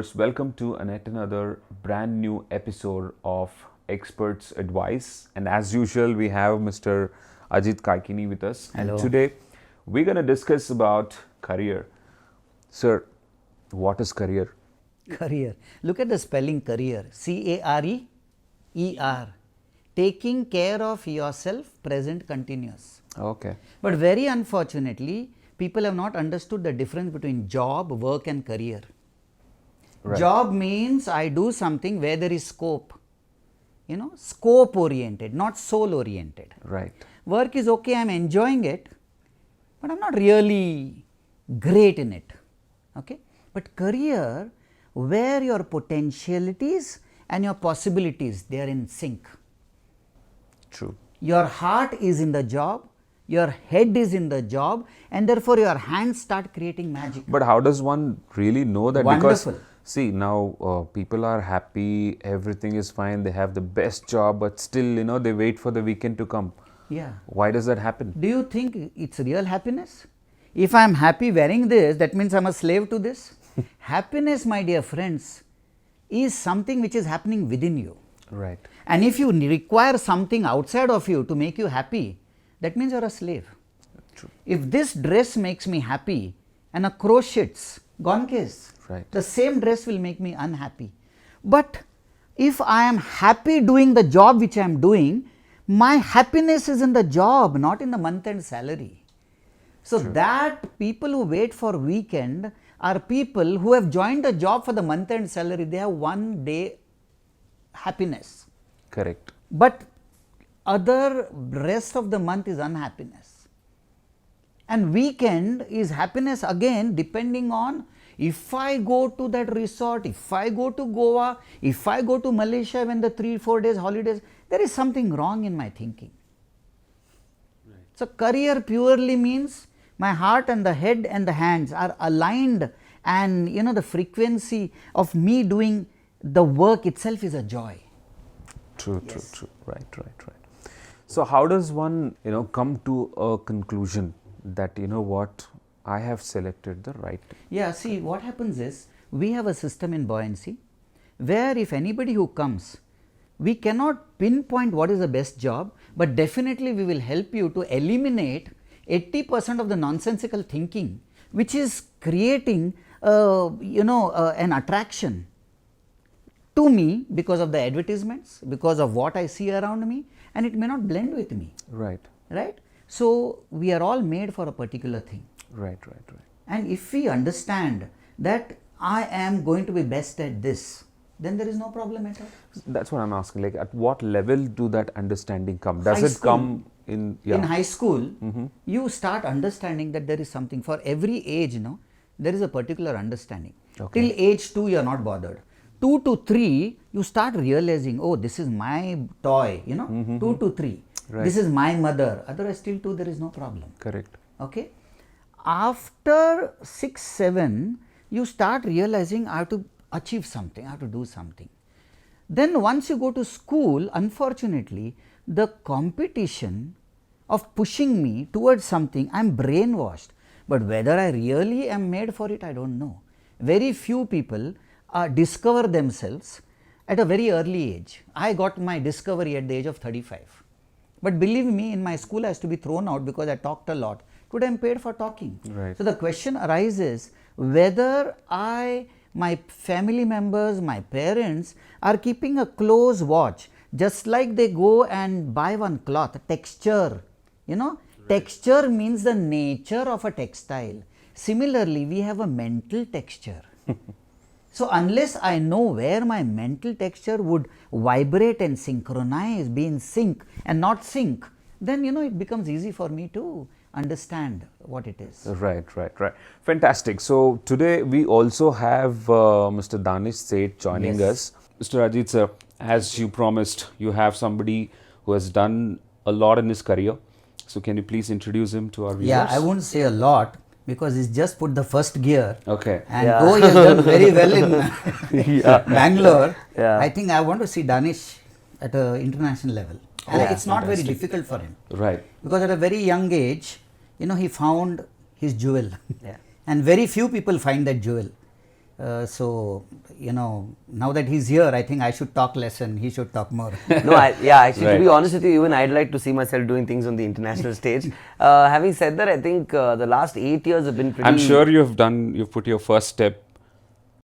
viewers, welcome to yet another brand new episode of Experts Advice. And as usual, we have Mr. Ajit Kaikini with us. Hello. And today, we're going to discuss about career. Sir, what is career? Career. Look at the spelling career. C-A-R-E-E-R. Taking care of yourself, present continuous. Okay. But very unfortunately, people have not understood the difference between job, work and career. Right. Job means I do something where there is scope. Scope oriented, not soul oriented. Right. Work is okay, I am enjoying it, but I am not really great in it. Okay? But career, where your potentialities and your possibilities, they are in sync. True. Your heart is in the job, your head is in the job, and therefore your hands start creating magic. But how does one really know that? Wonderful. Because see, now people are happy, everything is fine, they have the best job, but still, they wait for the weekend to come. Yeah. Why does that happen? Do you think it's real happiness? If I am happy wearing this, that means I am a slave to this? Happiness, my dear friends, is something which is happening within you. Right. And if you require something outside of you to make you happy, that means you are a slave. True. If this dress makes me happy and a crochet's gone case, Right. the same dress will make me unhappy. But if I am happy doing the job which I am doing, my happiness is in the job, not in the month-end salary. So True. that people who wait for weekend are people who have joined the job for the month-end salary. They have one day happiness. Correct. But other rest of the month is unhappiness. And weekend is happiness again, depending on if I go to that resort, if I go to Goa, if I go to Malaysia when the 3-4 days holidays, there is something wrong in my thinking. Right. So career purely means my heart and the head and the hands are aligned, and the frequency of me doing the work itself is a joy. True, Yes. true. Right. So how does one, come to a conclusion that, what, I have selected the right? Yeah, see what happens is, we have a system in Buoyancee where if anybody who comes, we cannot pinpoint what is the best job, but definitely we will help you to eliminate 80% of the nonsensical thinking which is creating an attraction to me because of the advertisements, because of what I see around me, and it may not blend with me. Right. Right? So we are all made for a particular thing. Right. And if we understand that I am going to be best at this, then there is no problem at all. That's what I'm asking. Like, at what level do that understanding come? Does High it school. come in? Yeah. In high school, you start understanding that there is something for every age, there is a particular understanding. Okay. Till age 2, you are not bothered. 2 to 3, you start realizing, oh, this is my toy, 2 to 3. Right. This is my mother. Otherwise, till 2, there is no problem. Correct. Okay. After 6, 7, you start realizing I have to achieve something, I have to do something. Then once you go to school, unfortunately, the competition of pushing me towards something, I am brainwashed. But whether I really am made for it, I don't know. Very few people discover themselves at a very early age. I got my discovery at the age of 35. But believe me, in my school I used to be thrown out because I talked a lot. Today I am paid for talking. Right. So the question arises whether my family members, my parents are keeping a close watch, just like they go and buy one cloth, texture, Right. Texture means the nature of a textile. Similarly, we have a mental texture. So unless I know where my mental texture would vibrate and synchronize, be in sync and not sync, then it becomes easy for me to understand what it is. Right. Fantastic. So today we also have Mr. Danish Sait joining Yes. us. Mr. Ajit sir, as you promised, you have somebody who has done a lot in his career. So can you please introduce him to our viewers? Yeah, I won't say a lot because he's just put the first gear. Okay. And though he has done very well in Bangalore, Yeah. I think I want to see Danish at an international level. And it's not very difficult for him. Right. Because at a very young age, he found his jewel. Yeah. And very few people find that jewel. So, now that he's here, I think I should talk less and he should talk more. No, actually, to Right. be honest with you, even I'd like to see myself doing things on the international stage. Having said that, I think the last 8 years have been pretty. I'm sure you've put your first step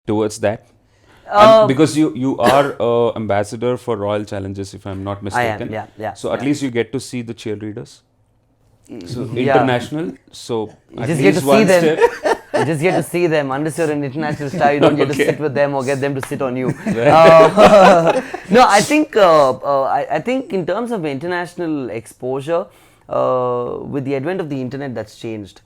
towards that. Uh, Because you are ambassador for Royal Challenges, if I'm not mistaken. yeah, So at yeah. least you get to see the cheerleaders. So Yeah. international. So You at just get least to one see them. step. You just get to see them. Unless you're an international star, you don't get to Okay. sit with them or get them to sit on you. No, I think in terms of international exposure, with the advent of the internet, that's changed.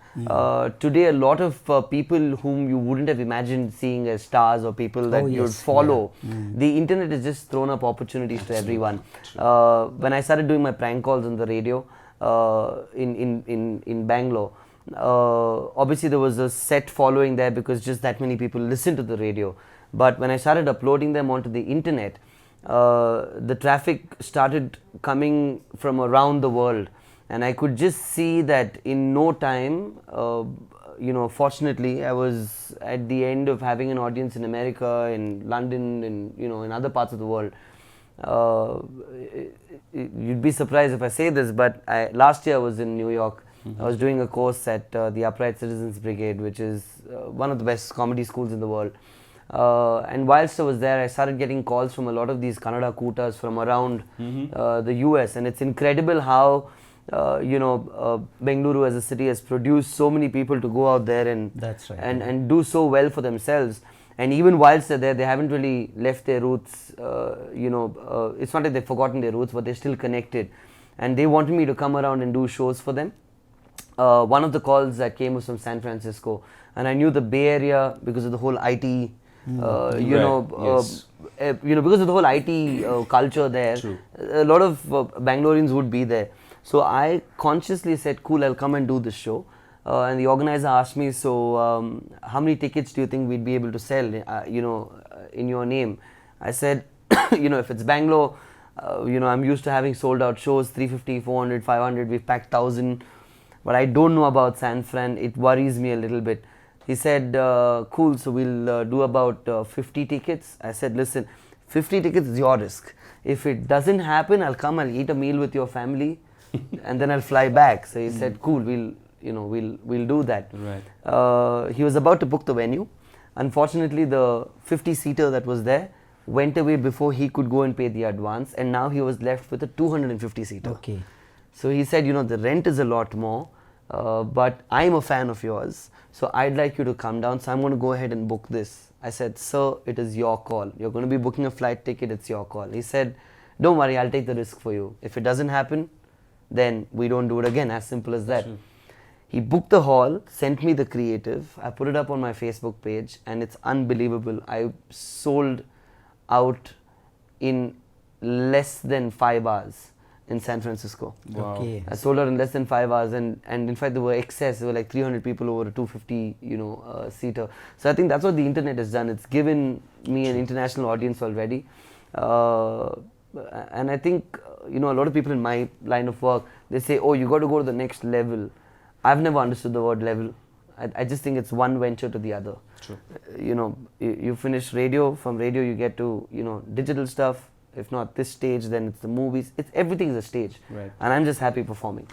Today, a lot of people whom you wouldn't have imagined seeing as stars or people that you'd yes. follow, the internet has just thrown up opportunities to everyone. When I started doing my prank calls on the radio in Bangalore, obviously there was a set following there because just that many people listen to the radio. But when I started uploading them onto the internet, the traffic started coming from around the world, and I could just see that in no time, fortunately I was at the end of having an audience in America, in London, in other parts of the world. You'd be surprised if I say this, but last year I was in New York. I was doing a course at the Upright Citizens Brigade, which is one of the best comedy schools in the world. And whilst I was there, I started getting calls from a lot of these Kannada Kutas from around the US, and it's incredible how Bengaluru as a city has produced so many people to go out there and That's right. and do so well for themselves. And even whilst they're there, they haven't really left their roots. It's not that they've forgotten their roots, but they're still connected. And they wanted me to come around and do shows for them. One of the calls that came was from San Francisco, and I knew the Bay Area because of the whole IT, Yes. because of the whole IT culture there. True. A lot of Bangaloreans would be there. So I consciously said, cool, I'll come and do this show. And the organizer asked me, so how many tickets do you think we'd be able to sell, in your name? I said, if it's Bangalore, I'm used to having sold out shows, 350, 400, 500, we've packed 1,000. But I don't know about San Fran, it worries me a little bit. He said, cool, so we'll do about 50 tickets. I said, listen, 50 tickets is your risk. If it doesn't happen, I'll come, I'll eat a meal with your family, and then I'll fly back. So he said, cool, we'll do that. Right. He was about to book the venue. Unfortunately, the 50-seater that was there went away before he could go and pay the advance, and now he was left with a 250-seater. Okay. So he said, the rent is a lot more, but I'm a fan of yours, so I'd like you to come down, so I'm going to go ahead and book this. I said, sir, it is your call. You're going to be booking a flight ticket, it's your call. He said, don't worry, I'll take the risk for you. If it doesn't happen, then we don't do it again, as simple as that. Sure. He booked the hall, sent me the creative, I put it up on my Facebook page, and it's unbelievable. I sold out in less than 5 hours in San Francisco. Wow. Okay. I sold out in less than 5 hours, and in fact there were excess. There were like 300 people over a 250 seater. So I think that's what the internet has done. It's given me an international audience already, and I think a lot of people in my line of work, they say, oh, you got to go to the next level. I've never understood the word level. I just think it's one venture to the other. True. You finish radio, from radio you get to digital stuff. If not this stage, then it's the movies. Everything is a stage. Right. And I'm just happy performing.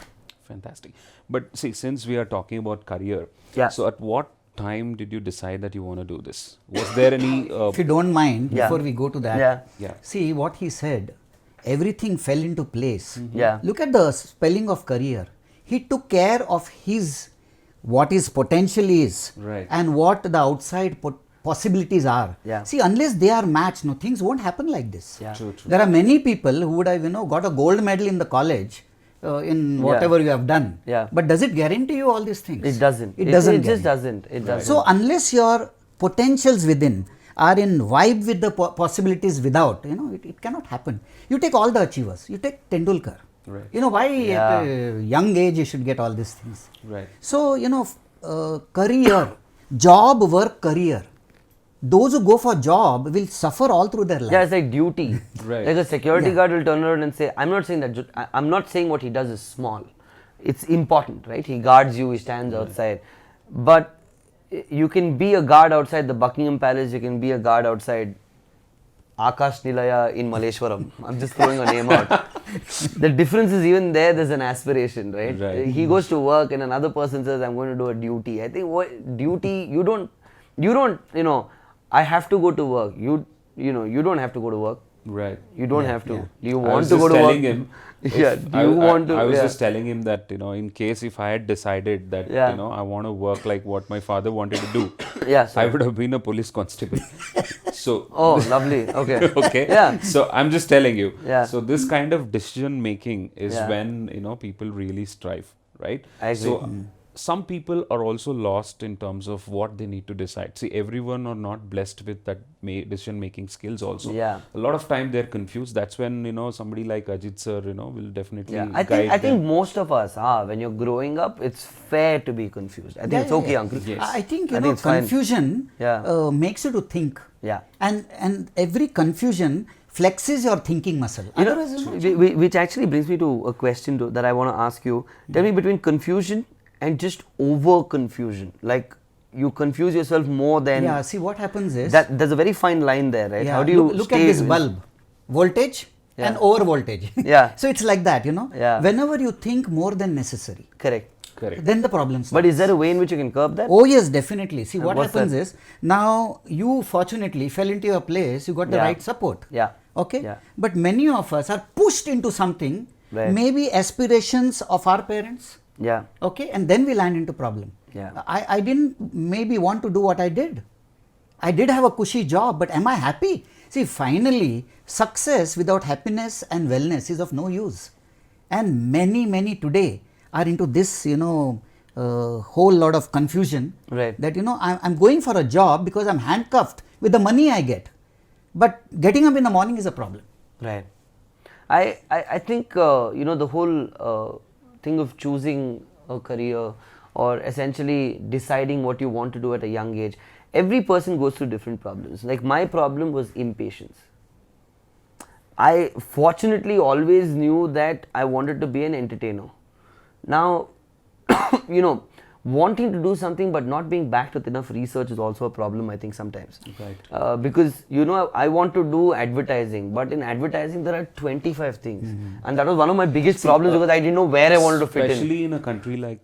Fantastic. But see, since we are talking about career, Yeah. so at what time did you decide that you want to do this? Was there any? If you don't mind, Yeah. before we go to that, Yeah. see what he said, everything fell into place. Yeah. Look at the spelling of career. He took care of what his potential is, Right. and what the outside possibilities are. Yeah. See, unless they are matched, no, things won't happen like this. Yeah. True, true. There are many people who would have got a gold medal in the college in whatever you have done. Yeah. But does it guarantee you all these things? It doesn't. It doesn't. It just guarantee. doesn't. It doesn't. So unless your potentials within are in vibe with the possibilities without, it cannot happen. You take all the achievers. You take Tendulkar. Right. Why Yeah. at a young age you should get all these things. Right. So, career, job, work, career. Those who go for job will suffer all through their life. Yeah, it's like duty. Right. Like a security Yeah. guard will turn around and say, I'm not saying that, I'm not saying what he does is small. It's important, right? He guards you, he stands outside. But you can be a guard outside the Buckingham Palace, you can be a guard outside Akash Nilaya in Malleshwaram. I'm just throwing a name out. The difference is even there's an aspiration, right? Right. He goes to work and another person says, I'm going to do a duty. I think what duty, you don't, I have to go to work. You don't have to go to work. Right. You don't have to. Yeah. Do you I want was to just go to work? telling him. Yeah. if Do you want to? I was yeah. just telling him that in case if I had decided that Yeah. I want to work like what my father wanted to do, Yeah. I Sorry. would have been a police constable. So Oh, lovely. Okay. okay. Yeah. So I'm just telling you. Yeah. So this kind of decision making is Yeah. when people really strive, right? I agree. So some people are also lost in terms of what they need to decide. See, everyone are not blessed with that decision making skills also. Yeah. A lot of time they're confused. That's when somebody like Ajit sir will definitely Yeah, guide I think them. most of us are. When you're growing up, it's fair to be confused. I think Yeah, it's yeah, okay, yeah. uncle. Yes. I think it's fine. confusion Yeah. makes you to think. Yeah. And every confusion flexes your thinking muscle. Otherwise, it's not- Which actually brings me to a question that I want to ask you. Tell me, between confusion and just over confusion, like you confuse yourself more than yeah, see what happens is that. There's a very fine line there, right? yeah, How do you look at stay this in- bulb, voltage and Yeah. over voltage. Yeah. So it's like that, Yeah. Whenever you think more than necessary, Correct. Correct. then the problem starts. But is there a way in which you can curb that? Oh yes, definitely. See what what's happens that? is now you fortunately fell into a place, you got the Yeah. right support. Yeah. Okay. Yeah. But many of us are pushed into something, Right. maybe aspirations of our parents. Yeah. Okay, and then we land into problem. Yeah. I didn't maybe want to do what I did. I did have a cushy job, but am I happy? See, finally, success without happiness and wellness is of no use. And many today are into this, whole lot of confusion. Right. That, I'm going for a job because I'm handcuffed with the money I get. But getting up in the morning is a problem. Right. I think the whole thing of choosing a career or essentially deciding what you want to do at a young age, every person goes through different problems. Like my problem was impatience. I fortunately always knew that I wanted to be an entertainer. Now, wanting to do something but not being backed with enough research is also a problem, I think, sometimes. Right. Because I want to do advertising, but in advertising there are 25 things, and that was one of my biggest problems because I didn't know where I wanted to fit in. Especially in a country like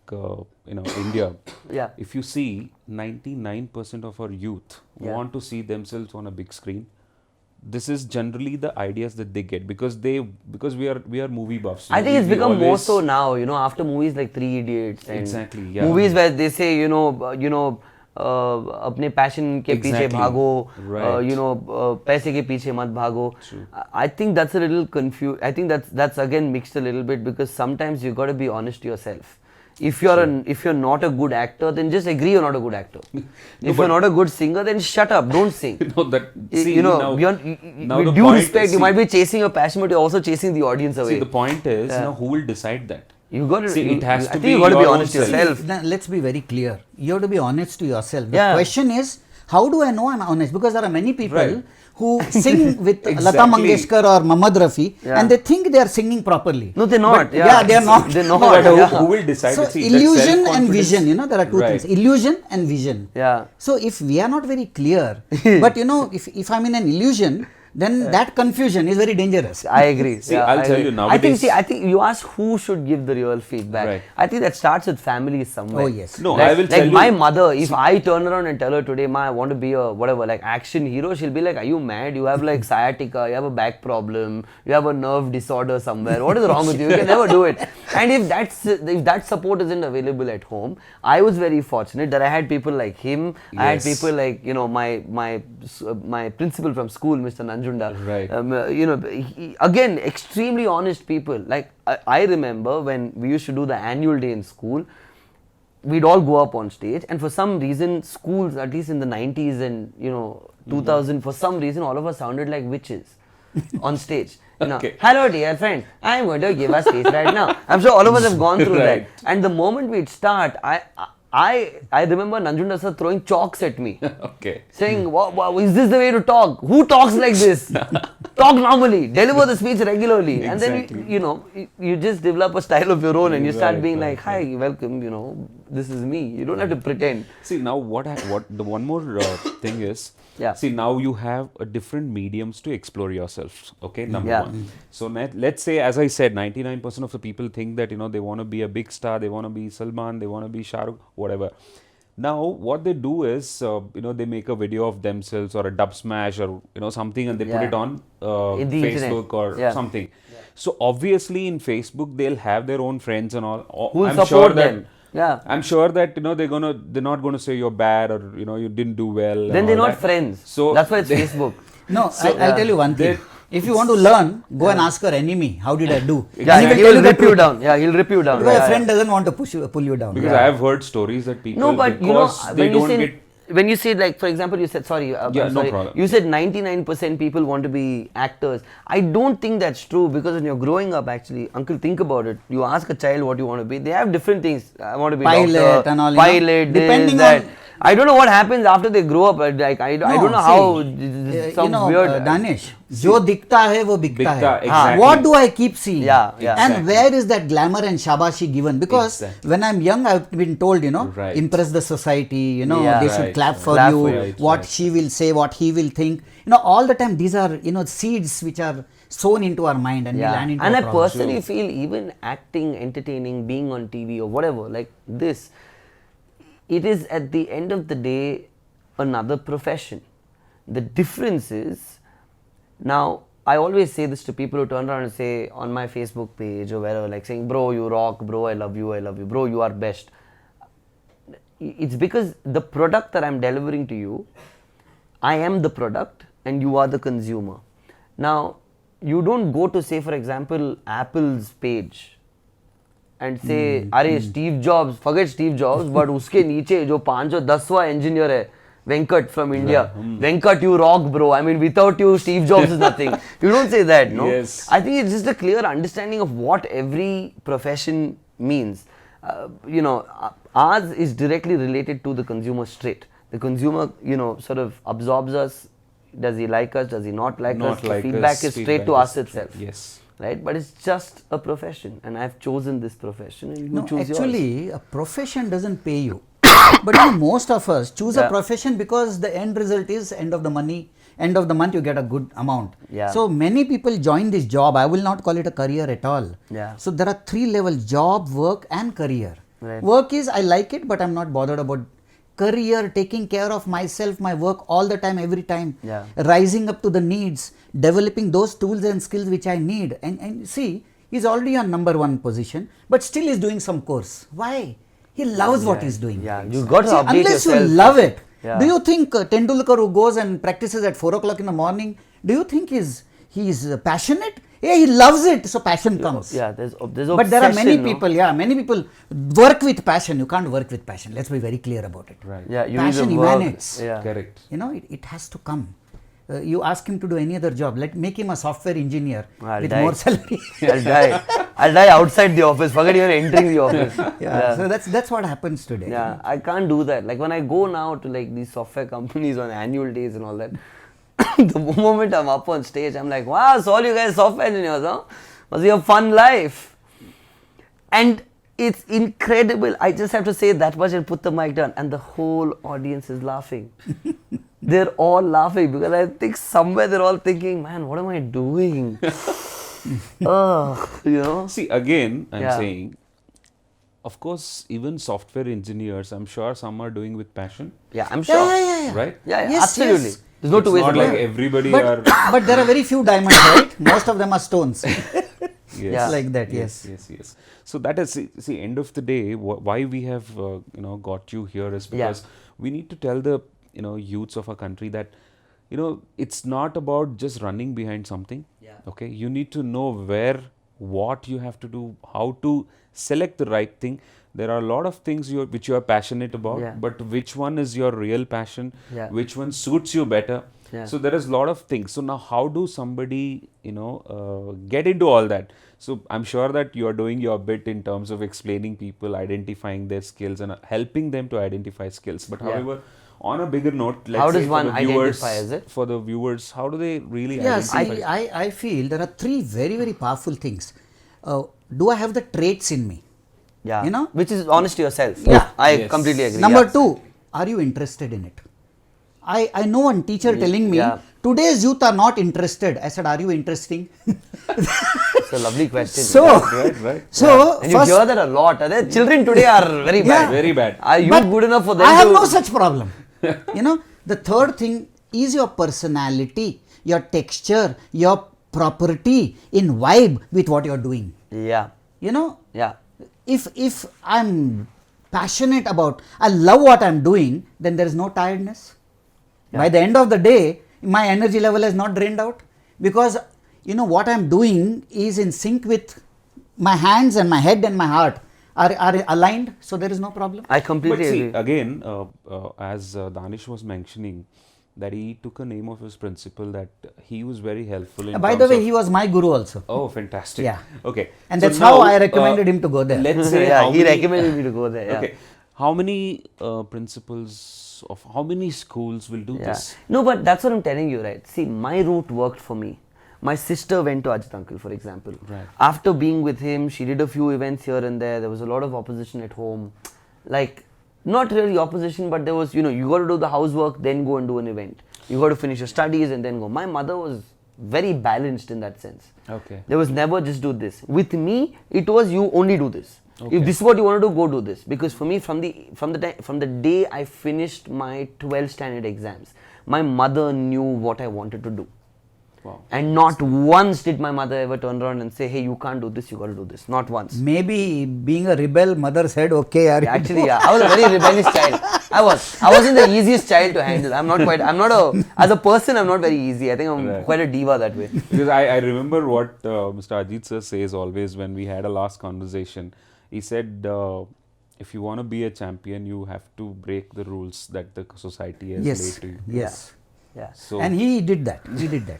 India. Yeah. If you see 99% of our youth Yeah. want to see themselves on a big screen. This is generally the ideas that they get because we are movie buffs. I think it's We become more always- so now, after movies like Three Idiots and Exactly, yeah. movies where they say, अपने passion के पीछे Exactly, भागो, right. पैसे के पीछे मत भागो. I think that's a little confused. I think that's again mixed a little bit because sometimes you got to be honest to yourself. If you're not a good actor, then just agree you're not a good actor. If you're not a good singer, then shut up, don't sing. No, that see, Now, now with the due point- respect, you see- might be chasing your passion, but you're also chasing the audience away. See, the point is Yeah. now who will decide that? You got to. See, it has I to think be you got to be your own honest to self. yourself. Now, let's be very clear. You have to be honest to yourself. The Yeah. question is, how do I know I'm honest? Because there are many people Right. who sing with Lata Exactly. Mangeshkar or Mohammad Rafi Yeah. and they think they are singing properly. No, they're not. But, yeah, they are not. They're not. No, but yeah. who will decide? So See, that illusion and self-confidence- vision, there are two Right. things. Illusion and vision. Yeah. So if we are not very clear, but if I'm in an illusion, then that confusion is very dangerous. I agree. See, I'll I tell agree. you nowadays- I think you ask who should give the real feedback. Right. I think that starts with families somewhere. Oh, yes. No, like, I will tell like my you- mother, if I turn around and tell her today, Ma, I want to be a whatever, like action hero, she'll be like, are you mad? You have like sciatica, you have a back problem, you have a nerve disorder somewhere. What is wrong with you? You can never do it. And if that support isn't available at home, I was very fortunate that I had people like him. I had Yes. people like my principal from school, Mr. Nanjunda. Right. Again, extremely honest people. Like I remember when we used to do the annual day in school, we'd all go up on stage, and for some reason, schools, at least in the 90s and 2000, for some reason, all of us sounded like witches on stage. Okay. Hello, dear friend, I'm going to give a speech right now. I'm sure all of us have gone through Right. that. And the moment we'd start, I remember Nanjunda sir throwing chalks at me. Okay. Saying, is this the way to talk? Who talks like this? Talk normally, deliver the speech regularly. And then, you just develop a style of your own and you start being like, hi, welcome, this is me. You don't have to pretend. See, now what the one more thing is, see, now you have a different mediums to explore yourself, okay, number one. So let's say, as I said, 99% of the people think that, they want to be a big star, they want to be Salman, they want to be Shah Rukh, whatever. Now, what they do is, they make a video of themselves or a dub smash or, something, and they put it on Facebook or something. So, obviously, in Facebook, they'll have their own friends and all. Who'll support them. I'm sure that, they're not going to say you're bad or, you didn't do well. Then they're not friends. So that's why it's Facebook. No, I'll tell you one thing. If you want to learn, go and ask your enemy, how did I do? Yeah, he will rip you down. Yeah, he'll rip you down. Because a friend doesn't want to pull you down. Because I have heard stories that people, when you say, like, for example, you said, no problem. You said 99% people want to be actors. I don't think that's true, because when you're growing up, actually, uncle, think about it. You ask a child what you want to be. They have different things. I want to be pilot doctor, and all. Pilot, depending this, that. on. I don't know what happens after they grow up. Like, I don't know how. Some weird. Danish, jo dikhta hai wo bikta hai. Exactly. What do I keep seeing? Yeah, And where is that glamour and shabashi given? Because when I'm young, I've been told, impress the society, they should clap for you, what she will say, what he will think. All the time, these are, seeds which are sown into our mind and we land into And our I problems. personally feel even acting, entertaining, being on TV or whatever, like this, it is at the end of the day another profession. The difference is, now I always say this to people who turn around and say on my Facebook page or wherever, like saying, bro, you rock, bro, I love you, bro, you are best. It's because the product that I'm delivering to you, I am the product and you are the consumer. Now, you don't go to, say, for example, Apple's page and say, अरे Steve Jobs, forget Steve Jobs, but उसके नीचे जो 510वां engineer है, Venkat from India. Venkat, you rock, bro. I mean, without you, Steve Jobs is nothing. You don't say that, no? Yes. I think it's just a clear understanding of what every profession means. Ours is directly related to the consumer straight. The consumer, sort of absorbs us. Does he like us? Does he not like us? The feedback is straight to us itself. Yes. Right? But it's just a profession, and I've chosen this profession, and you choose actually, a profession doesn't pay you. But most of us choose a profession because the end result is end of the money. End of the month, you get a good amount. Yeah. So many people join this job. I will not call it a career at all. Yeah. So there are 3 levels: job, work, and career. Right. Work is I like it, but I'm not bothered about. Career, taking care of myself, my work all the time, every time, rising up to the needs, developing those tools and skills which I need. And see, he's already on number 1 position, but still is doing some course. Why? He loves what he's doing. Yeah, you got to update unless yourself. you love it. Yeah. Do you think Tendulkar who goes and practices at 4 o'clock in the morning, do you think he's passionate? Yeah, he loves it, so passion comes. Yeah, there's but there are many people, many people work with passion. You can't work with passion. Let's be very clear about it. Right. Yeah, you passion need to work. emanates. Yeah. Correct. It has to come. You ask him to do any other job, make him a software engineer with die. more salary. I'll die outside the office. Forget even entering the office. So that's what happens today. Yeah, I can't do that. Like when I go now to like these software companies on annual days and all that, the moment I'm up on stage, I'm like, wow, so all you guys software engineers, huh? Must be a fun life. And it's incredible. I just have to say that much and put the mic down, and the whole audience is laughing. They're all laughing because I think somewhere they're all thinking, man, what am I doing? See, again, I'm saying, of course, even software engineers, I'm sure some are doing with passion. Yeah, I'm sure. Yeah. Right? Yeah, Yes, absolutely. yes. There's no two ways Not about like it. everybody But, are. but there are very few diamonds, right? Most of them are stones. Yes. Like that, yes. Yes. So that is, see, end of the day, why we have, got you here is because we need to tell the, youths of our country that, it's not about just running behind something. Yeah. Okay. You need to know what you have to do, how to select the right thing. There are a lot of things which you are passionate about, but which one is your real passion? Which one suits you better? So there is a lot of things. So now how do somebody, get into all that? So I'm sure that you're doing your bit in terms of explaining people, identifying their skills and helping them to identify skills. But however, on a bigger note, let's How say does one for the viewers, identify, is it? for the viewers, how do they really Yes, identify? I feel there are three very, very powerful things. Do I have the traits in me? Yeah. You know? Which is honest to yourself. Yeah. I Yes. completely agree. Number yeah. two, are you interested in it? I know one teacher telling me, yeah. today's youth are not interested. I said, are you interesting? It's a lovely question. So, Right. so And you first, hear that a lot. The children today are very bad. Very bad. Are you but good enough for them I have to... no such problem. You know, the third thing is your personality, your texture, your property in vibe with what you're doing. Yeah. You know, Yeah. if I'm passionate about, I love what I'm doing, then there is no tiredness. By the end of the day, my energy level is not drained out because you know what I'm doing is in sync with my hands and my head and my heart are aligned, so there is no problem. I completely But see, agree. again, as Danish was mentioning, that he took a name of his principal, that he was very helpful in By the terms way, of- he was my guru also. Oh, fantastic. Yeah. Okay. And So that's how now, I recommended him to go there. Let's say yeah, how he many- recommended me to go there. Yeah. Okay. How many principals of how many schools will do Yeah. this? No, but that's what I'm telling you, right? See, my route worked for me. My sister went to Ajit uncle, for example. Right. After being with him, she did a few events here and there. There was a lot of opposition at home. Like, not really opposition, but there was, you know, you got to do the housework, then go and do an event. You got to finish your studies and then go. My mother was very balanced in that sense. Okay. There was never just do this. With me, it was you only do this. Okay. If this is what you want to do, go do this. Because for me, from the day I finished my 12th standard exams, my mother knew what I wanted to do. Wow. And not once did my mother ever turn around and say, hey, you can't do this, you got to do this. Not once. Maybe being a rebel, mother said, okay, are you Actually, yeah, I was a very rebellious child. I wasn't the easiest child to handle. As a person, I'm not very easy. I think I'm Right. quite a diva that way. Because I remember what Mr. Ajit sir says always when we had a last conversation. He said, if you want to be a champion, you have to break the rules that the society has Yes, laid to you. yes. Yeah. So, And he did that. He did that.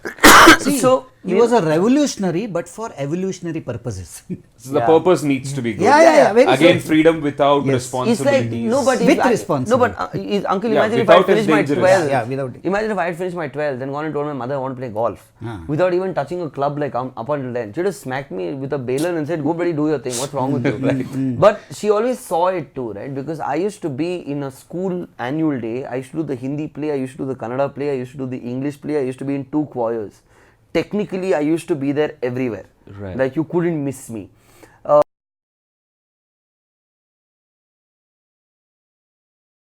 See, So, he was a revolutionary, but for evolutionary purposes. so the Yeah. purpose needs to be good. Yeah, very Again, so. freedom without Yes. It's like, responsibilities. no, but With if I- responsibility. No, but uncle, Yeah, imagine if I without is finished my dangerous. 12th. Yeah, without it. Imagine if I had finished my 12th, then gone and told my mother I want to play golf. Ah. Without even touching a club like up until then. She just smacked me with a baler and said, go buddy, do your thing. What's wrong with you? But she always saw it too, right? Because I used to be in a school annual day. I used to do the Hindi play, I used to do the Kannada play, I used to do the English play, I used to be in 2 choirs. Technically, I used to be there everywhere. Right. Like you couldn't miss me.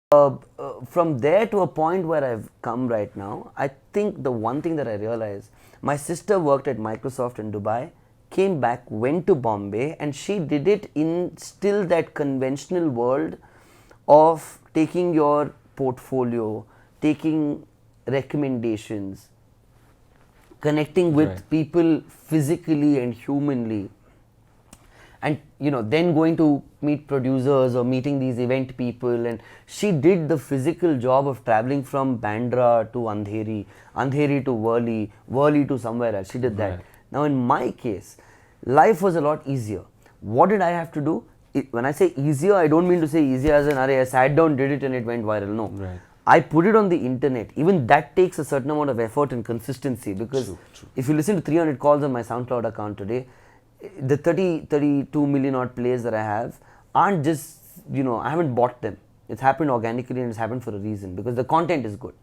From there to a point where I've come right now, I think the one thing that I realized, my sister worked at Microsoft in Dubai, came back, went to Bombay, and she did it in still that conventional world of taking your portfolio, taking recommendations, connecting with Right. people physically and humanly, and you know, then going to meet producers or meeting these event people. And she did the physical job of traveling from Bandra to Andheri, Andheri to Worli to somewhere else. She did that. Right. Now in my case, life was a lot easier. What did I have to do? When I say easier, I don't mean to say easier as in, I sat down, did it and it went viral. No. Right. I put it on the internet. Even that takes a certain amount of effort and consistency, because True. if you listen to 300 calls on my SoundCloud account today, the 32 million odd plays that I have aren't just, you know, I haven't bought them. It's happened organically and it's happened for a reason, because the content is good,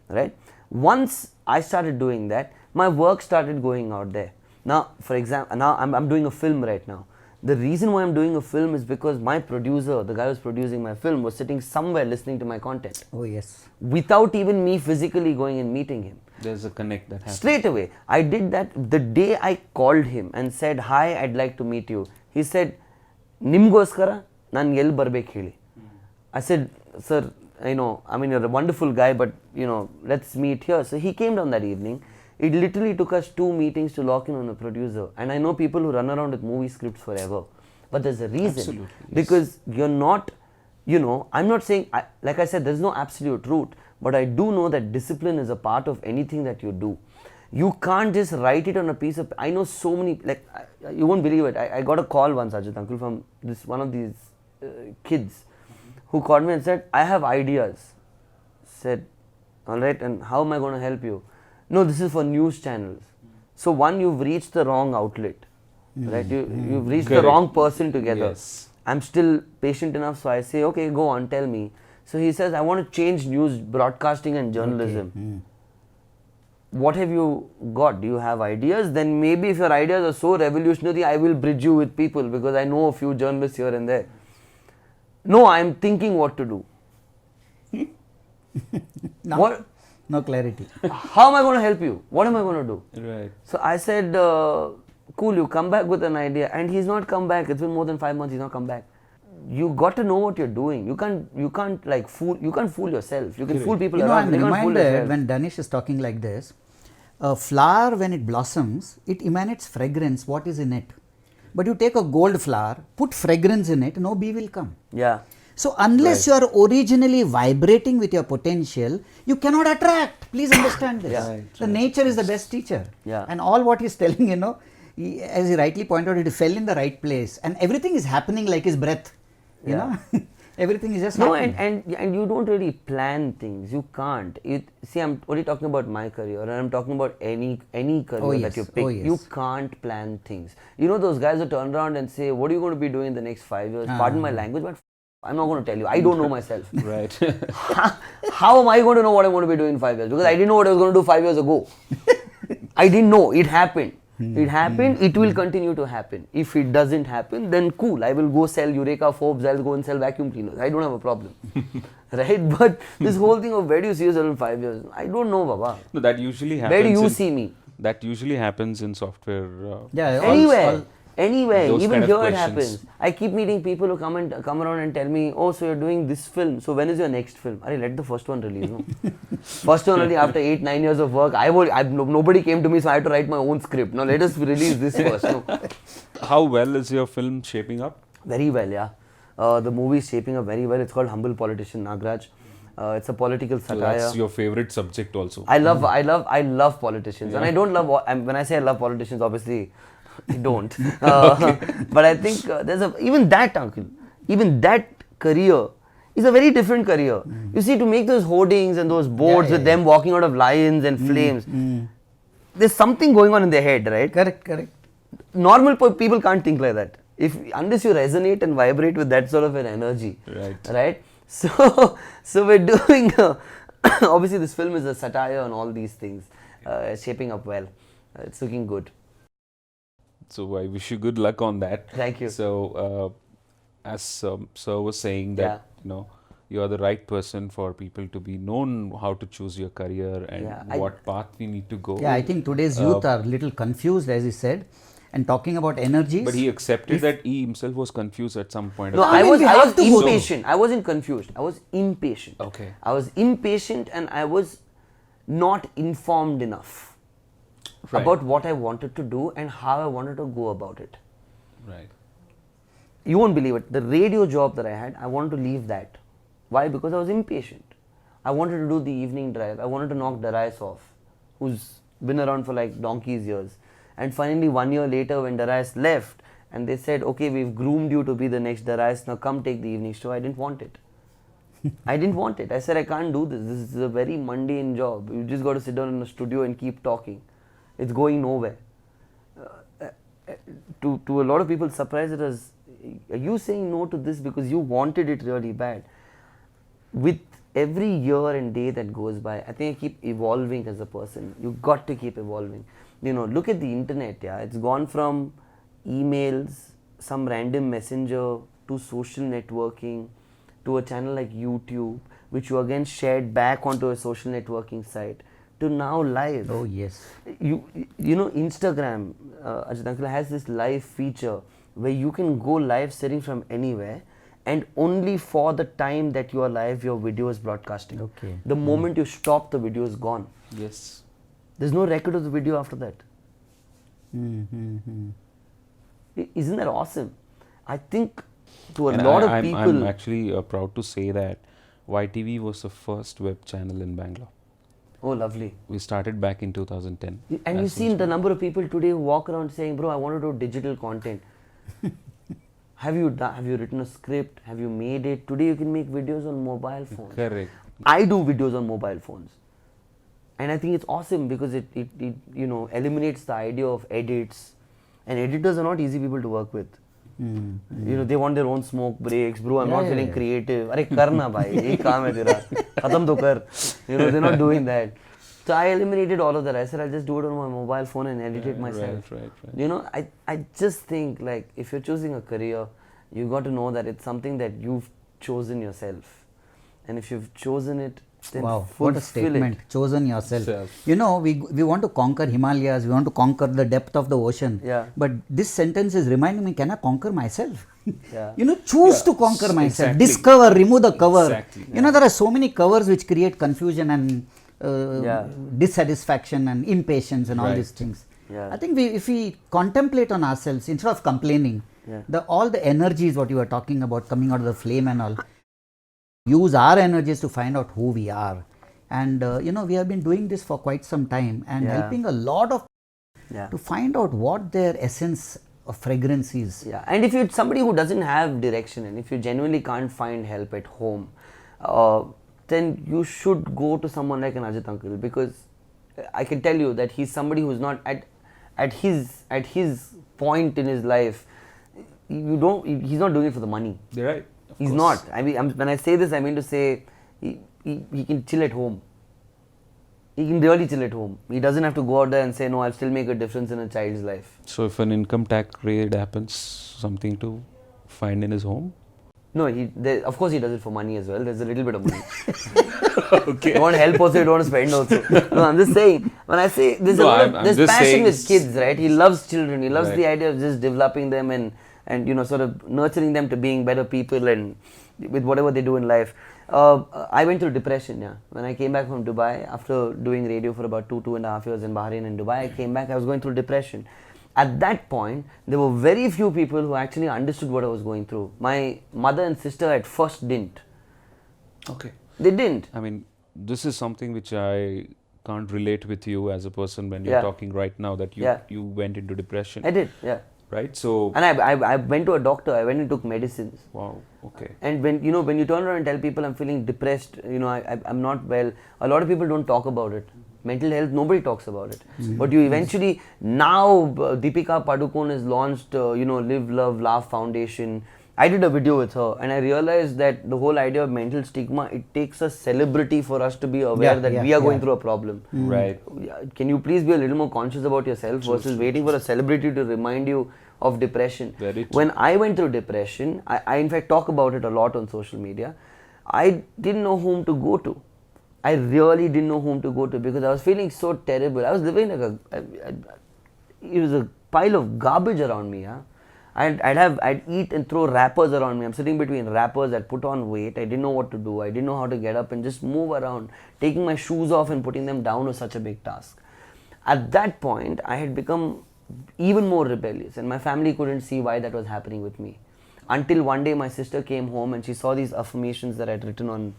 right? Once I started doing that, my work started going out there. Now, for example, now I'm doing a film right now. The reason why I'm doing a film is because my producer, the guy who's producing my film, was sitting somewhere listening to my content Oh, yes. without even me physically going and meeting him. There's a connect that happens. Straight away. I did that the day I called him and said, hi, I'd like to meet you. He said, Nimgoskara, nan yell barbek heli. I said, sir, you know, I mean, you're a wonderful guy, but, you know, let's meet here. So he came down that evening. It literally took us 2 meetings to lock in on a producer. And I know people who run around with movie scripts forever. But there's a reason. Absolutely, yes. Because you're not, you know, I'm not saying, like I said, there's no absolute route. But I do know that discipline is a part of anything that you do. You can't just write it on a piece of. I know so many, like, you won't believe it. I got a call once, Ajit uncle, from one of these kids who called me and said, I have ideas. Said, all right, and how am I going to help you? No, this is for news channels. So one, you've reached the wrong outlet, right? You've reached the wrong person together. Yes. I'm still patient enough, so I say, okay, go on, tell me. So he says, I want to change news, broadcasting and journalism. What have you got? Do you have ideas? Then maybe if your ideas are so revolutionary, I will bridge you with people because I know a few journalists here and there. No, I'm thinking what to do. No clarity. How am I going to help you? What am I going to do? Right. So I said, cool, you come back with an idea. And he's not come back. It's been more than 5 months, he's not come back. You got to know what you're doing. You can't like fool yourself. You can fool people around. I'm reminded when Danish is talking like this, a flower when it blossoms, it emanates fragrance, what is in it. But you take a gold flower, put fragrance in it, no bee will come. Yeah. So unless you are originally vibrating with your potential, you cannot attract. Please understand this. The nature is the best teacher. Yeah. And all what he's telling, as he rightly pointed out, it fell in the right place. And everything is happening like his breath. You know, everything is just happening. And you don't really plan things. You can't. See, I'm only talking about my career, and I'm talking about any career that you pick. You can't plan things. You know those guys who turn around and say, what are you going to be doing in the next 5 years? Pardon my language, but I'm not going to tell you. I don't know myself. Right. How am I going to know what I'm going to be doing in 5 years? Because I didn't know what I was going to do 5 years ago. I didn't know. It happened. It happened, it will continue to happen. If it doesn't happen, then cool, I will go sell Eureka Forbes, I'll go and sell vacuum cleaners. I don't have a problem. Right? But this whole thing of where do you see yourself in 5 years? I don't know, Baba. No, that usually happens. Where do you see me? That usually happens in software. Anywhere, even here it happens. I keep meeting people who come around and tell me, oh, so you're doing this film, so when is your next film? Arey, let the first one release, no? First one only after 8-9 years of work, nobody came to me, so I had to write my own script. Now let us release this first. No? How well is your film shaping up? Very well, yeah. The movie is shaping up very well. It's called Humble Politician Nagraj. It's a political satire. So that's your favorite subject also. I love politicians, and I don't love. When I say I love politicians, obviously, I don't. But I think even that career is a very different career. You see, to make those hoardings and those boards with them walking out of lions and flames, there's something going on in their head, right? Correct. Normal people can't think like that. Unless you resonate and vibrate with that sort of an energy, right? So we're doing. Obviously, this film is a satire on all these things. It's shaping up well. It's looking good. So I wish you good luck on that. Thank you. So as Sir was saying that you are the right person for people to be known how to choose your career and what path we need to go. Yeah, I think today's youth are a little confused, as he said, and talking about energies. But he accepted that he himself was confused at some point. No, I was impatient. I wasn't confused. I was impatient. Okay. I was impatient and I was not informed enough. About what I wanted to do and how I wanted to go about it. Right. You won't believe it. The radio job that I had, I wanted to leave that. Why? Because I was impatient. I wanted to do the evening drive. I wanted to knock Darius off, who's been around for like donkey's years. And finally, 1 year later, when Darius left, and they said, okay, we've groomed you to be the next Darius, now come take the evening show. I didn't want it. I said, I can't do this. This is a very mundane job. You just got to sit down in a studio and keep talking. It's going nowhere. To a lot of people, surprised it as, are you saying no to this because you wanted it really bad? With every year and day that goes by, I think I keep evolving as a person. You got to keep evolving. Look at the internet. It's gone from emails, some random messenger, to social networking, to a channel like YouTube, which you again shared back onto a social networking site, to now live. Oh yes. You know, Instagram, Ajit uncle, has this live feature where you can go live sitting from anywhere, and only for the time that you are live, your video is broadcasting. Okay. The moment you stop, the video is gone. Yes. There's no record of the video after that. Isn't that awesome? I think to a lot of people. I'm actually proud to say that YTV was the first web channel in Bangalore. Oh, lovely. We started back in 2010. And you've seen the number of people today who walk around saying, bro, I want to do digital content. Have you written a script? Have you made it? Today you can make videos on mobile phones. Correct. I do videos on mobile phones. And I think it's awesome because it eliminates the idea of edits. And editors are not easy people to work with. They want their own smoke breaks. Bro, I'm not feeling creative. Arey karna bhai, ek kaam hai tera. Khatam to kar. They're not doing that. So I eliminated all of that. I said I'll just do it on my mobile phone and edit it myself. Right. I just think like if you're choosing a career, you got to know that it's something that you've chosen yourself. And if you've chosen it, then what a statement. Chosen yourself. We want to conquer Himalayas, we want to conquer the depth of the ocean. Yeah. But this sentence is reminding me, can I conquer myself? Yeah. Choose to conquer myself. Exactly. Discover, remove the cover. Exactly. There are so many covers which create confusion and dissatisfaction and impatience and all these things. Yeah. I think if we contemplate on ourselves instead of complaining, all the energies what you were talking about coming out of the flame and all, use our energies to find out who we are. And we have been doing this for quite some time and helping a lot of to find out what their essence of fragrance is. Yeah. And if you're somebody who doesn't have direction and if you genuinely can't find help at home, then you should go to someone like an Ajit uncle, because I can tell you that he's somebody who's not at his point in his life. He's not doing it for the money. You're right. He's not. I mean, when I say this, I mean to say he can chill at home. He can really chill at home. He doesn't have to go out there and say, no, I'll still make a difference in a child's life. So if an income tax raid happens, something to find in his home? No, of course he does it for money as well. There's a little bit of money. Okay. You want to help also, you don't want to spend also. No, I'm just saying, when I say there's passion with kids, right? He loves children. He loves the idea of just developing them and sort of nurturing them to being better people and with whatever they do in life. I went through depression, When I came back from Dubai, after doing radio for about 2.5 years in Bahrain and Dubai, I came back, I was going through depression. At that point, there were very few people who actually understood what I was going through. My mother and sister at first didn't. Okay. They didn't. I mean, this is something which I can't relate with you as a person when you're talking right now, that you went into depression. I did, Right? So. And I went to a doctor, I went and took medicines. Wow, okay. And when you turn around and tell people I'm feeling depressed, I'm not well, a lot of people don't talk about it. Mental health, nobody talks about it. But you eventually, now Deepika Padukone has launched, Live, Love, Laugh Foundation. I did a video with her and I realized that the whole idea of mental stigma, it takes a celebrity for us to be aware that we are going through a problem. Right. Can you please be a little more conscious about yourself versus waiting for a celebrity to remind you of depression? Very true. When I went through depression, I in fact talk about it a lot on social media. I didn't know whom to go to. I really didn't know whom to go to because I was feeling so terrible. I was living like it was a pile of garbage around me. I'd eat and throw wrappers around me. I'm sitting between wrappers. I'd put on weight. I didn't know what to do. I didn't know how to get up and just move around. Taking my shoes off and putting them down was such a big task. At that point, I had become even more rebellious and my family couldn't see why that was happening with me. Until one day my sister came home and she saw these affirmations that I'd written on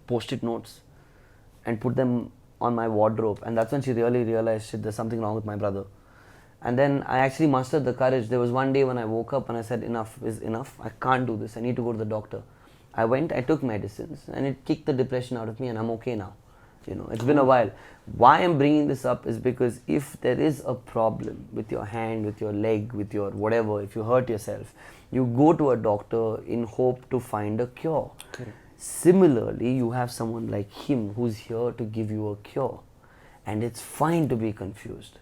post-it notes and put them on my wardrobe, and that's when she really realized, shit, there's something wrong with my brother. And then I actually mustered the courage. There was one day when I woke up and I said, enough is enough, I can't do this, I need to go to the doctor. I went, I took medicines and it kicked the depression out of me and I'm okay now. It's been a while. Why I'm bringing this up is because if there is a problem with your hand, with your leg, with your whatever, if you hurt yourself, you go to a doctor in hope to find a cure. Correct. Similarly, you have someone like him who's here to give you a cure. And it's fine to be confused.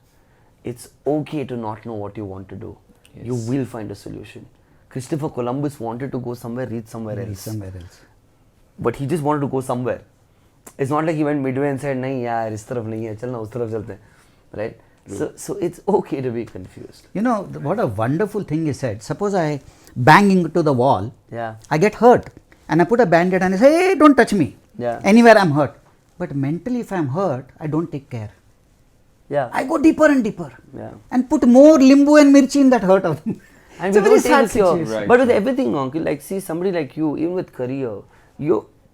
It's okay to not know what you want to do. Yes. You will find a solution. Christopher Columbus wanted to go somewhere, reach somewhere else. But he just wanted to go somewhere. It's not like he went midway and said, nahi yaar, is taraf nahi hai, chalna us taraf chalte hain. Right? So it's okay to be confused. What a wonderful thing you said. Suppose I bang into the wall, I get hurt. And I put a band-aid and I say, hey, don't touch me. Anywhere I'm hurt. But mentally, if I'm hurt, I don't take care. I go deeper and deeper. And put more limbu and mirchi in that hurt of them. And it's a very sad situation. Right. But with everything, uncle, like see somebody like you, even with career,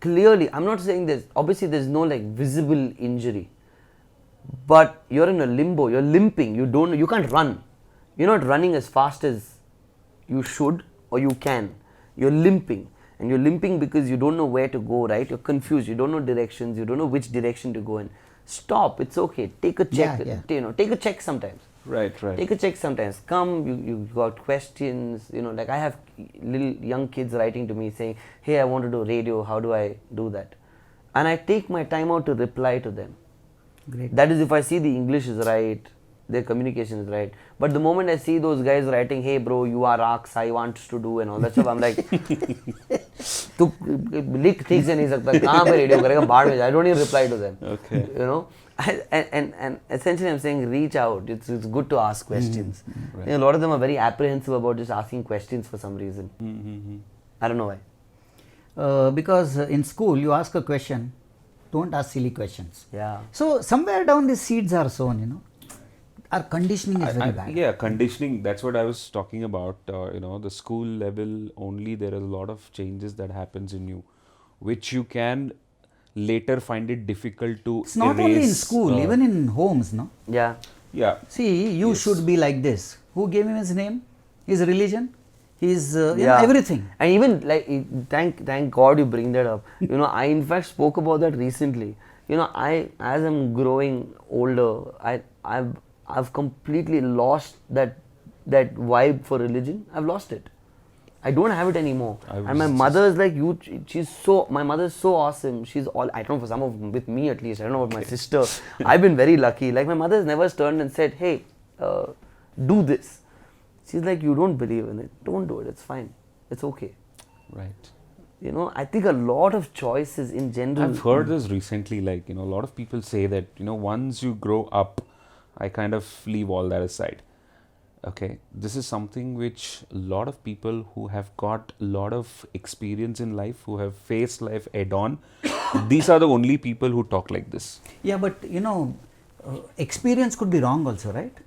clearly, I'm not saying this, obviously there's no like visible injury, but you're in a limbo, you're limping, you can't run, you're not running as fast as you should or you can, you're limping, and you're limping because you don't know where to go, right? You're confused, you don't know directions, you don't know which direction to go in. Stop, it's okay, take a check, take a check sometimes. Right. Take a check sometimes. Come, you got questions, like I have little young kids writing to me saying, hey, I want to do radio, how do I do that? And I take my time out to reply to them. Great. That is if I see the English is right, their communication is right. But the moment I see those guys writing, hey bro, you are Raks, I want to do and all that stuff, I'm like, tu लिख ठीक से नहीं सकता, कहाँ पे radio करेगा, बाहर में जा. I don't even reply to them. Okay. And essentially I'm saying reach out. It's good to ask questions. Right. A lot of them are very apprehensive about just asking questions for some reason. I don't know why. Because in school you ask a question, don't ask silly questions. Yeah. So somewhere down the seeds are sown, Our conditioning is very bad. Yeah, conditioning, that's what I was talking about. The school level only, there are a lot of changes that happens in you, which you can later find it difficult to It's not only in school, even in homes, no? Yeah. Yeah. See, you should be like this. Who gave him his name? His religion? His everything. And even like, thank God you bring that up. I in fact spoke about that recently. As I'm growing older, I've completely lost that vibe for religion. I've lost it. I don't have it anymore. And my mother is like, my mother is so awesome. She's all, I don't know, for some of, with me at least, I don't know about my sister. I've been very lucky. Like my mother has never turned and said, hey, do this. She's like, you don't believe in it. Don't do it. It's fine. It's okay. Right. I think a lot of choices in general. I've heard this recently, like, a lot of people say that, once you grow up, I kind of leave all that aside. Okay, this is something which a lot of people who have got a lot of experience in life, who have faced life head on, these are the only people who talk like this. Yeah, but experience could be wrong also, right?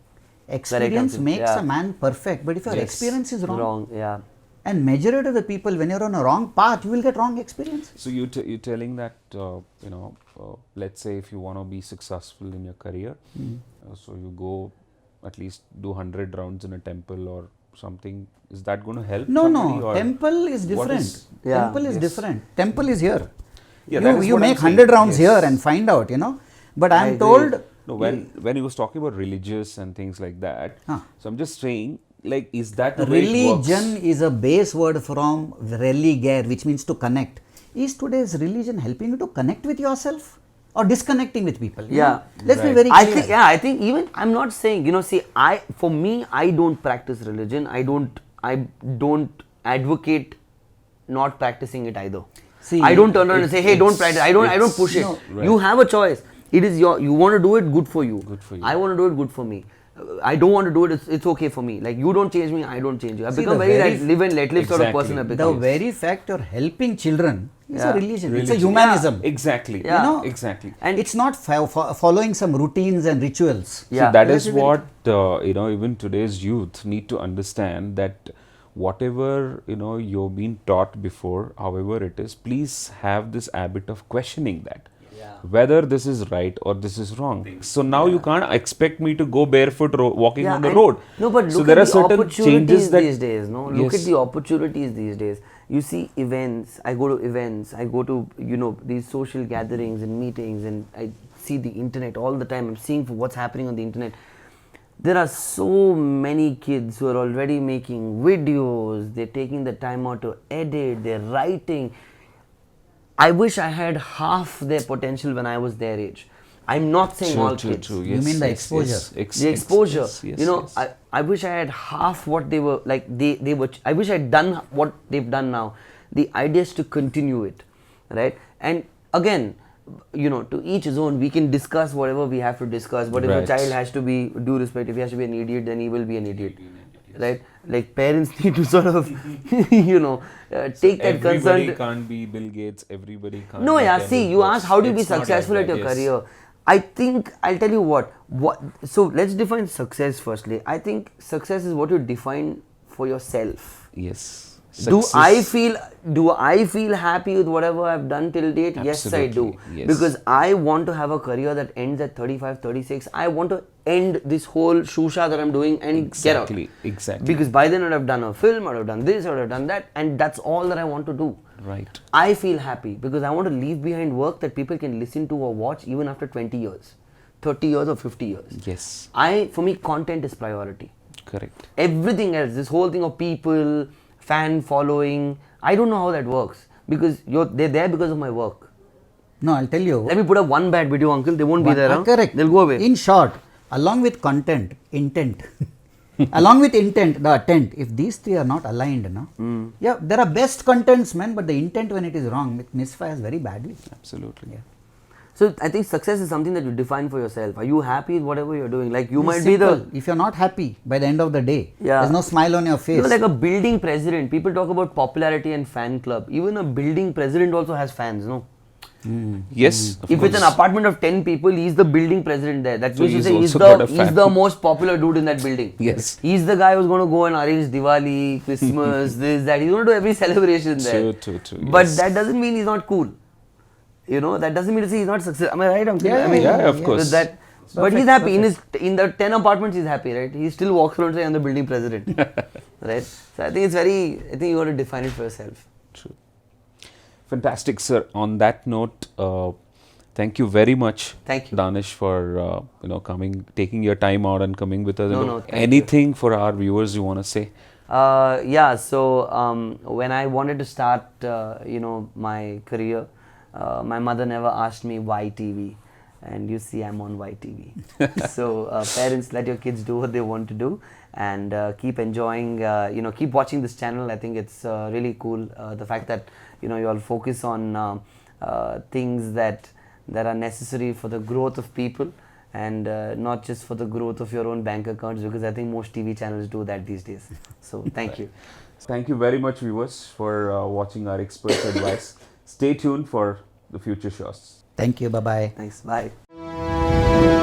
Experience makes a man perfect, but if your experience is wrong, and majority of the people, when you're on a wrong path, you will get wrong experience. So you're telling that, let's say if you want to be successful in your career, so you go at least do 100 rounds in a temple or something, is that going to help? No, temple is different. Temple is different. Temple is here. Yeah, you make 100 rounds here and find out, But I'm told... No, when he was talking about religious and things like that, so I'm just saying, like, is that the way it works? Religion is a base word from religare, which means to connect. Is today's religion helping you to connect with yourself? Or disconnecting with people? Let's be very clear. I think even, I'm not saying, for me, I don't practice religion. I don't advocate not practicing it either. See, I don't turn around and say, hey, don't practice. I don't push it. You have a choice. It is you want to do it, good for you. I want to do it, good for me. I don't want to do it, it's okay for me. Like, you don't change me, I don't change you. I've become very live and let live sort of person. The very fact you're helping children is a religion. It's a humanism. Exactly. Exactly. And it's not following some routines and rituals. So that is what, even today's youth need to understand, that whatever, you've been taught before, however it is, please have this habit of questioning that. Whether this is right or this is wrong. So now you can't expect me to go barefoot walking on the road. No, but look at the opportunities these days. No, look at the opportunities these days. You see events. I go to events. I go to these social gatherings and meetings, and I see the internet all the time. I'm seeing what's happening on the internet. There are so many kids who are already making videos. They're taking the time out to edit. They're writing. I wish I had half their potential when I was their age. I'm not saying all kids. Yes, you mean the exposure? The exposure. I wish I had half what they were, like they were. I wish I had done what they've done now. The idea is to continue it, right? And again, to each his own. We can discuss whatever we have to discuss. But if a child has to be, due respect, if he has to be an idiot, then he will be an idiot. Right? Like, parents need to sort of, take that concern. Everybody can't be Bill Gates, everybody can't be see, you asked how do you be successful at your career. I think, I'll tell you what, so let's define success firstly. I think success is what you define for yourself. Yes. Do I feel happy with whatever I've done till date? Absolutely. Yes, I do. Yes. Because I want to have a career that ends at 35, 36. I want to end this whole shusha that I'm doing and get out. Exactly. Because by then I'd have done a film, I'd have done this, I'd have done that, and that's all that I want to do. Right. I feel happy because I want to leave behind work that people can listen to or watch even after 20 years, 30 years or 50 years. Yes. For me, content is priority. Correct. Everything else, this whole thing of people, fan following, I don't know how that works because they're there because of my work. No, I'll tell you. Let me put up one bad video, uncle. They won't be there. Correct. They'll go away. In short, along with content, intent. Along with intent, the attent, if these three are not aligned, yeah, there are best contents, man, but the intent when it is wrong, it misfires very badly. Absolutely. Yeah. So I think success is something that you define for yourself. Are you happy with whatever you're doing? Like you It's might simple. be If you're not happy by the end of the day, Yeah. there's no smile on your face. like a building president. People talk about popularity and fan club. Even a building president also has fans, no? Yes. of If it's an course. apartment of 10 people, he's the building president there. That So means to he's say also got a he's fan. the most popular dude in that building. Yes. He's the guy who's going to go and arrange Diwali, Christmas, this, that. He's going to do every celebration there. True. But Yes. that doesn't mean he's not cool. That doesn't mean to say he's not successful. Am I right, uncle? Yeah, I mean, yeah, of course. with that. But he's happy. In the 10 apartments, he's happy, right? He still walks around saying, I'm the building president. Right? So I think you got to define it for yourself. True. Fantastic, sir. On that note, thank you very much, Thank you. Danish, for coming, taking your time out and coming with us. No, thank Anything for our viewers you want to say? So when I wanted to start, my career, my mother never asked me why TV, and you see I'm on YTV. So parents, let your kids do what they want to do, and keep enjoying, keep watching this channel. I think it's really cool. The fact that you all focus on things that are necessary for the growth of people, and not just for the growth of your own bank accounts, because I think most TV channels do that these days. So thank you. Thank you very much, viewers, for watching our experts' advice. Stay tuned for the future shows. Thank you. Bye-bye. Thanks. Bye.